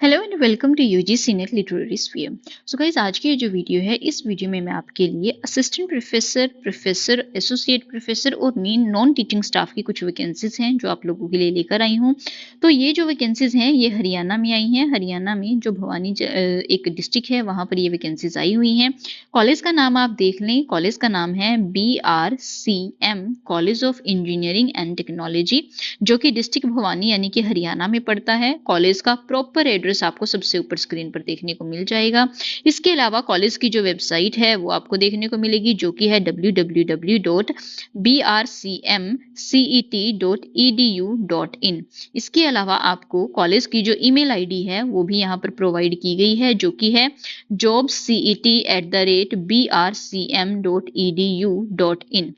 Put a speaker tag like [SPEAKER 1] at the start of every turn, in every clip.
[SPEAKER 1] Hello and welcome to UGC NET literary sphere. So guys, आज की जो video है, इस वीडियो में मैं आपके लिए assistant professor, professor, associate professor और नॉन टीचिंग स्टाफ की कुछ वैकेंसीज हैं जो आप लोगों के लिए लेकर आई हूँ। तो ये जो वैकेंसीज हैं ये हरियाणा में आई हैं। हरियाणा में जो भवानी एक डिस्ट्रिक्ट है, वहाँ पर ये वैकेंसीज आई हुई हैं। कॉलेज का नाम आप देख लें, कॉलेज का नाम है BRCM college of engineering and technology, जो कि डिस्ट्रिक्ट भवानी यानी कि हरियाणा में पड़ता है। कॉलेज का प्रॉपर एड्रेस आपको सबसे ऊपर स्क्रीन पर देखने को मिल जाएगा। इसके अलावा कॉलेज की जो वेबसाइट है वो आपको देखने को मिलेगी, जो कि है www.brcmcet.edu.in। इसके अलावा आपको कॉलेज की जो ईमेल आईडी है वो भी यहाँ पर प्रोवाइड की गई है, जो कि है jobcet@brcm.edu.in।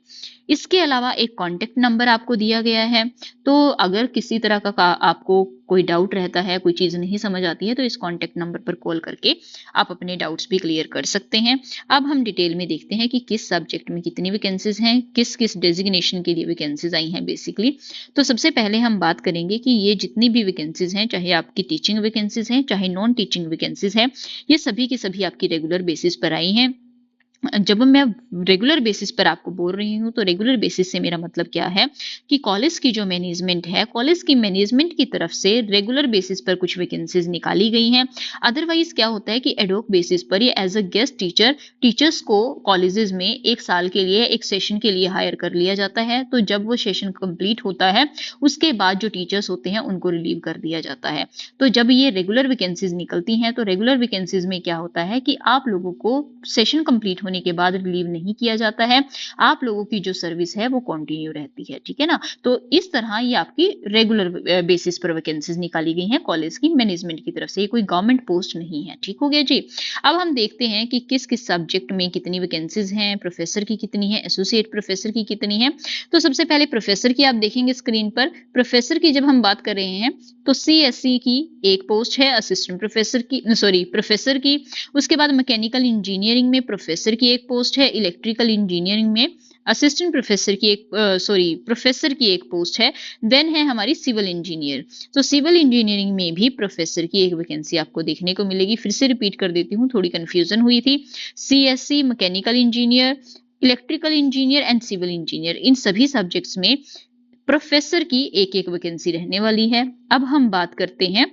[SPEAKER 1] इसके अलावा एक कॉन्टेक्ट नंबर आपको दिया गया है। तो अगर किसी तरह का आपको कोई डाउट रहता है, कोई चीज़ नहीं समझ आती है, तो इस कॉन्टेक्ट नंबर पर कॉल करके आप अपने डाउट्स भी क्लियर कर सकते हैं। अब हम डिटेल में देखते हैं कि किस सब्जेक्ट में कितनी वैकेंसीज हैं, किस किस डेजिग्नेशन के लिए वैकेंसीज आई हैं बेसिकली। तो सबसे पहले हम बात करेंगे कि ये जितनी भी वैकेंसीज हैं, चाहे आपकी टीचिंग वैकेंसीज हैं, चाहे नॉन टीचिंग वैकेंसीज हैं, ये सभी की सभी आपकी रेगुलर बेसिस पर आई हैं। जब मैं रेगुलर बेसिस पर आपको बोल रही हूँ, तो रेगुलर बेसिस से मेरा मतलब क्या है कि कॉलेज की जो मैनेजमेंट है, कॉलेज की मैनेजमेंट की तरफ से रेगुलर बेसिस पर कुछ वैकेंसीज निकाली गई हैं। अदरवाइज क्या होता है कि एडॉक बेसिस पर या as a guest teacher teachers को कॉलेजेस में एक साल के लिए, एक सेशन के लिए हायर कर लिया जाता है। तो जब वो सेशन कंप्लीट होता है, उसके बाद जो टीचर्स होते हैं उनको रिलीव कर दिया जाता है। तो जब ये रेगुलर वैकेंसीज निकलती हैं, तो रेगुलर वैकेंसीज में क्या होता है कि आप लोगों को सेशन कंप्लीट होने के बाद रिलीव नहीं किया जाता है, आप लोगों की जो सर्विस है वो कंटिन्यू रहती है। ठीक है ना। तो इस तरह ये आपकी रेगुलर बेसिस पर वैकेंसीज निकाली गई हैं कॉलेज की मैनेजमेंट की तरफ से। ये कोई गवर्नमेंट पोस्ट नहीं है। ठीक हो गया जी। अब हम देखते हैं कि किस किस सब्जेक्ट में कितनी वैकेंसीज हैं, प्रोफेसर की कितनी है, एसोसिएट प्रोफेसर की कितनी है। तो सबसे पहले प्रोफेसर की आप देखेंगे स्क्रीन पर। प्रोफेसर की जब हम बात कर रहे हैं, तो CSE की एक पोस्ट है, असिस्टेंट प्रोफेसर की, सॉरी प्रोफेसर की। उसके बाद मैकेनिकल इंजीनियरिंग में प्रोफेसर की एक पोस्ट है, इलेक्ट्रिकल इंजीनियरिंग में असिस्टेंट प्रोफेसर की एक प्रोफेसर की एक पोस्ट है। देन है हमारी सिविल इंजीनियर। तो सिविल इंजीनियरिंग में भी प्रोफेसर की एक वैकेंसी आपको देखने को मिलेगी। फिर से रिपीट कर देती हूँ, थोड़ी कंफ्यूजन हुई थी। CSE, mechanical engineer, electrical engineer and civil engineer, इन सभी सब्जेक्ट्स में प्रोफेसर की एक एक वैकेंसी रहने वाली है। अब हम बात करते हैं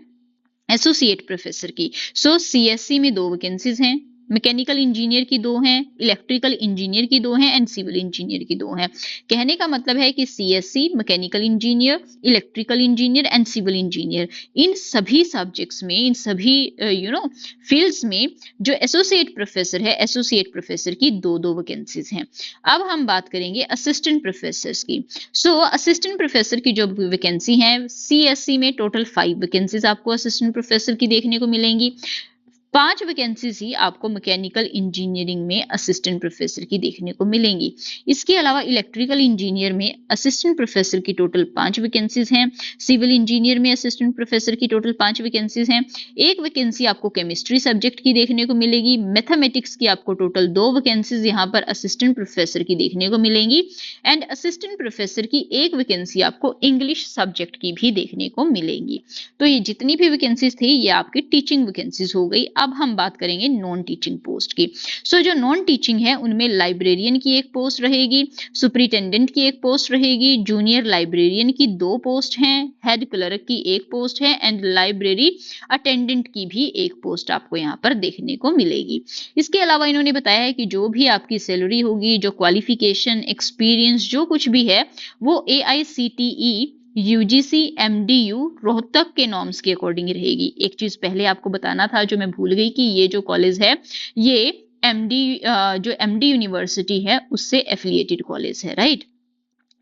[SPEAKER 1] एसोसिएट प्रोफेसर की। CSE में 2 वैकेंसीज हैं, मैकेनिकल इंजीनियर की 2 हैं, इलेक्ट्रिकल इंजीनियर की 2 हैं एंड सिविल इंजीनियर की 2 हैं। कहने का मतलब है कि CSE, mechanical engineer, electrical engineer and civil engineer, इन सभी सब्जेक्ट्स में, इन सभी फील्ड्स में जो एसोसिएट प्रोफेसर है, एसोसिएट प्रोफेसर की 2-2 वैकेंसीज हैं। अब हम बात करेंगे असिस्टेंट प्रोफेसर्स की। असिस्टेंट प्रोफेसर की जो वैकेंसी है, CSE में टोटल 5 वैकेंसीज आपको असिस्टेंट प्रोफेसर की देखने को मिलेंगी। 5 वैकेंसीज ही आपको मैकेनिकल इंजीनियरिंग में असिस्टेंट प्रोफेसर की देखने को मिलेंगी। इसके अलावा इलेक्ट्रिकल इंजीनियर में असिस्टेंट प्रोफेसर की टोटल 5 वैकेंसीज हैं। सिविल इंजीनियर में असिस्टेंट प्रोफेसर की टोटल 5 वैकेंसीज हैं। एक वैकेंसी आपको केमिस्ट्री सब्जेक्ट की देखने को मिलेगी। मैथमेटिक्स की आपको टोटल 2 वैकेंसीज यहाँ पर असिस्टेंट प्रोफेसर की देखने को मिलेंगी। एंड असिस्टेंट प्रोफेसर की एक वैकेंसी आपको इंग्लिश सब्जेक्ट की भी देखने को मिलेंगी। तो ये जितनी भी वैकेंसीज थी, ये आपकी टीचिंग वैकेंसीज हो गई। अब हम बात करेंगे नॉन टीचिंग पोस्ट की। जो नॉन टीचिंग है, उनमें लाइब्रेरियन की एक पोस्ट रहेगी, सुपरिटेंडेंट की एक पोस्ट रहेगी, जूनियर लाइब्रेरियन की 2 पोस्ट हैं, हेड क्लर्क की एक पोस्ट है एंड लाइब्रेरी अटेंडेंट की भी एक पोस्ट आपको यहाँ पर देखने को मिलेगी। इसके अलावा इन्होंने बताया है कि जो भी आपकी सैलरी होगी, जो क्वालिफिकेशन, एक्सपीरियंस, जो कुछ भी है, वो AICTE UGC MDU रोहतक के नॉर्म्स के अकॉर्डिंग रहेगी। एक चीज पहले आपको बताना था जो मैं भूल गई, कि ये जो कॉलेज है, ये जो MD यूनिवर्सिटी है उससे एफिलिएटेड कॉलेज है, राइट।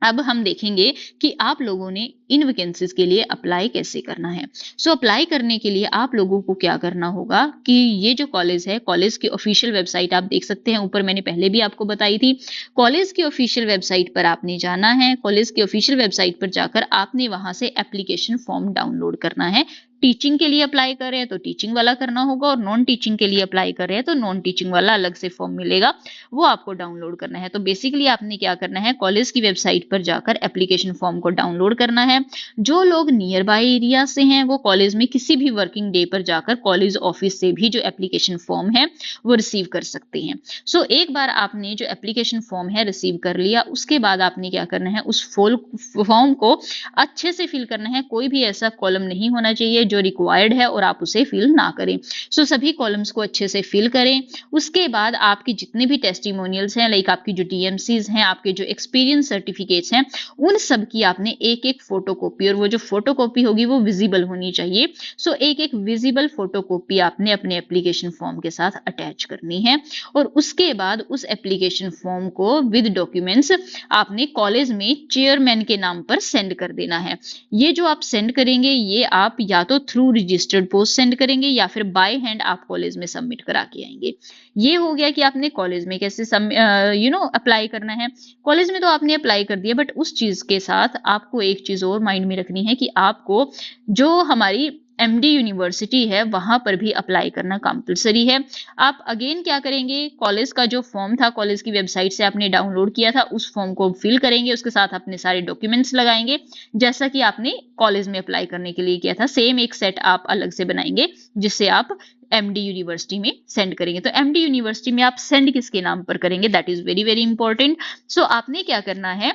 [SPEAKER 1] अब हम देखेंगे कि आप लोगों ने इन वैकेंसीज के लिए अप्लाई कैसे करना है। अप्लाई करने के लिए आप लोगों को क्या करना होगा कि ये जो कॉलेज है, कॉलेज की ऑफिशियल वेबसाइट आप देख सकते हैं ऊपर, मैंने पहले भी आपको बताई थी। कॉलेज की ऑफिशियल वेबसाइट पर आपने जाना है। कॉलेज की ऑफिशियल वेबसाइट पर जाकर आपने वहां से एप्लीकेशन फॉर्म डाउनलोड करना है टीचिंग के लिए अप्लाई कर रहे हैं तो टीचिंग वाला करना होगा, और नॉन टीचिंग के लिए अप्लाई कर रहे हैं तो नॉन टीचिंग वाला अलग से फॉर्म मिलेगा, वो आपको डाउनलोड करना है। तो बेसिकली आपने क्या करना है, कॉलेज की वेबसाइट पर जाकर एप्लीकेशन फॉर्म को डाउनलोड करना है। जो लोग नियर बाय एरिया से हैं वो कॉलेज में किसी भी वर्किंग डे पर जाकर कॉलेज ऑफिस से भी जो एप्लीकेशन फॉर्म है वो रिसीव कर सकते हैं। सो एक बार आपने जो एप्लीकेशन फॉर्म है रिसीव कर लिया, उसके बाद आपने क्या करना है, उस फुल फॉर्म को अच्छे से फिल करना है। कोई भी ऐसा कॉलम नहीं होना चाहिए जो रिक्वायर्ड है और आप उसे फिल ना करें। सो सभी कॉलम्स को अच्छे से फिल करें। उसके बाद आपके जितने भी टेस्टिमोनियल्स हैं, लाइक आपकी जो टीएमसीज हैं, आपके जो एक्सपीरियंस सर्टिफिकेट्स हैं, उन सब की आपने एक एक फोटोकॉपी, और वो जो फोटोकॉपी होगी वो विजिबल होनी चाहिए। सो एक एक विजिबल फोटोकॉपी आपने अपने एप्लीकेशन फॉर्म के साथ अटैच करनी है, और उसके बाद उस एप्लीकेशन फॉर्म को विद डॉक्यूमेंट्स आपने कॉलेज में चेयरमैन के नाम पर सेंड कर देना है। ये जो आप सेंड करेंगे ये आप या तो थ्रू रजिस्टर्ड पोस्ट सेंड करेंगे या फिर बाय हैंड आप कॉलेज में सबमिट करा के आएंगे। ये हो गया कि आपने कॉलेज में कैसे अप्लाई करना है। कॉलेज में तो आपने अप्लाई कर दिया, बट उस चीज के साथ आपको एक चीज और माइंड में रखनी है कि आपको जो हमारी एमडी यूनिवर्सिटी है वहां पर भी अप्लाई करना कंपलसरी है। आप अगेन क्या करेंगे, कॉलेज का जो फॉर्म था कॉलेज की वेबसाइट से आपने डाउनलोड किया था, उस फॉर्म को फिल करेंगे, उसके साथ अपने सारे डॉक्यूमेंट्स लगाएंगे जैसा कि आपने कॉलेज में अप्लाई करने के लिए किया था। सेम एक सेट आप अलग से बनाएंगे जिससे आप एमडी यूनिवर्सिटी में सेंड करेंगे। तो एमडी यूनिवर्सिटी में आप सेंड किसके नाम पर करेंगे, that is very very important. So आपने क्या करना है,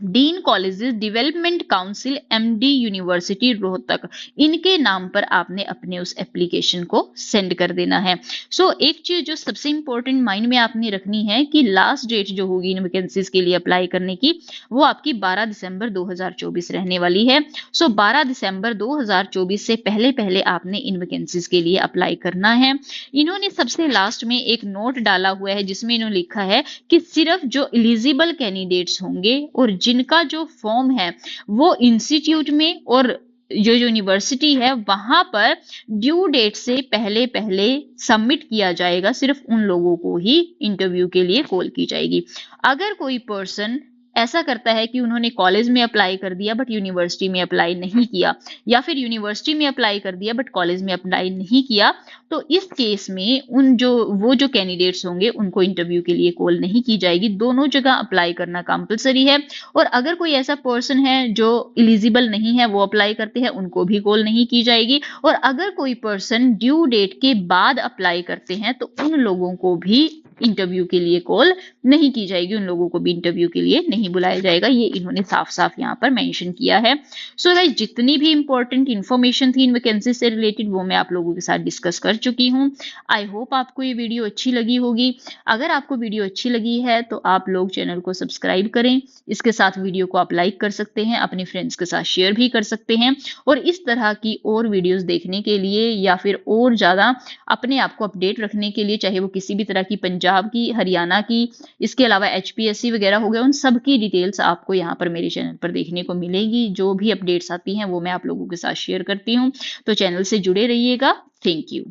[SPEAKER 1] dean colleges development council MD university Rohtak, इनके नाम पर आपने अपने उस एप्लीकेशन को सेंड कर देना है। सो एक चीज जो सबसे इंपॉर्टेंट माइंड में आपने रखनी है कि लास्ट डेट जो होगी इन वैकेंसीज के लिए अप्लाई करने की, वो आपकी 12 दिसंबर 2024 रहने वाली है। सो 12 दिसंबर 2024 से पहले पहले आपने इन वैकेंसीज के लिए अप्लाई करना है। इन्होंने सबसे लास्ट में एक नोट डाला हुआ है जिसमें इन्होंने लिखा है कि सिर्फ जो एलिजिबल कैंडिडेट्स होंगे और जिनका जो फॉर्म है वो इंस्टीट्यूट में और जो यूनिवर्सिटी है वहां पर ड्यू डेट से पहले पहले सबमिट किया जाएगा, सिर्फ उन लोगों को ही इंटरव्यू के लिए कॉल की जाएगी। अगर कोई पर्सन ऐसा करता है कि उन्होंने कॉलेज में अप्लाई कर दिया बट यूनिवर्सिटी में अप्लाई नहीं किया, या फिर यूनिवर्सिटी में अप्लाई कर दिया बट कॉलेज में अप्लाई नहीं किया, तो इस केस में वो जो कैंडिडेट्स होंगे उनको इंटरव्यू के लिए कॉल नहीं की जाएगी। दोनों जगह अप्लाई करना कंपलसरी है। और अगर कोई ऐसा पर्सन है जो एलिजिबल नहीं है, वो अप्लाई करते हैं, उनको भी कॉल नहीं की जाएगी। और अगर कोई पर्सन ड्यू डेट के बाद अप्लाई करते हैं तो उन लोगों को भी इंटरव्यू के लिए कॉल नहीं की जाएगी, उन लोगों को भी इंटरव्यू के लिए नहीं बुलाया जाएगा। ये इन्होंने साफ साफ यहाँ पर मेंशन किया है। सो गाइस, जितनी भी इंपॉर्टेंट इंफॉर्मेशन थी इन वैकेंसी से रिलेटेड वो मैं आप लोगों के साथ डिस्कस कर चुकी हूँ। आई होप आपको ये वीडियो अच्छी लगी होगी। अगर आपको वीडियो अच्छी लगी है तो आप लोग चैनल को सब्सक्राइब करें, इसके साथ वीडियो को आप लाइक कर सकते हैं, अपने फ्रेंड्स के साथ शेयर भी कर सकते हैं। और इस तरह की और वीडियोस देखने के लिए या फिर और ज्यादा अपने आप को अपडेट रखने के लिए, चाहे वो किसी भी तरह की पंजाब की, हरियाणा की, इसके अलावा एचपीएससी वगैरह हो गया, उन सब की डिटेल्स आपको यहाँ पर मेरे चैनल पर देखने को मिलेगी। जो भी अपडेट्स आती हैं वो मैं आप लोगों के साथ शेयर करती हूँ। तो चैनल से जुड़े रहिएगा। Thank you.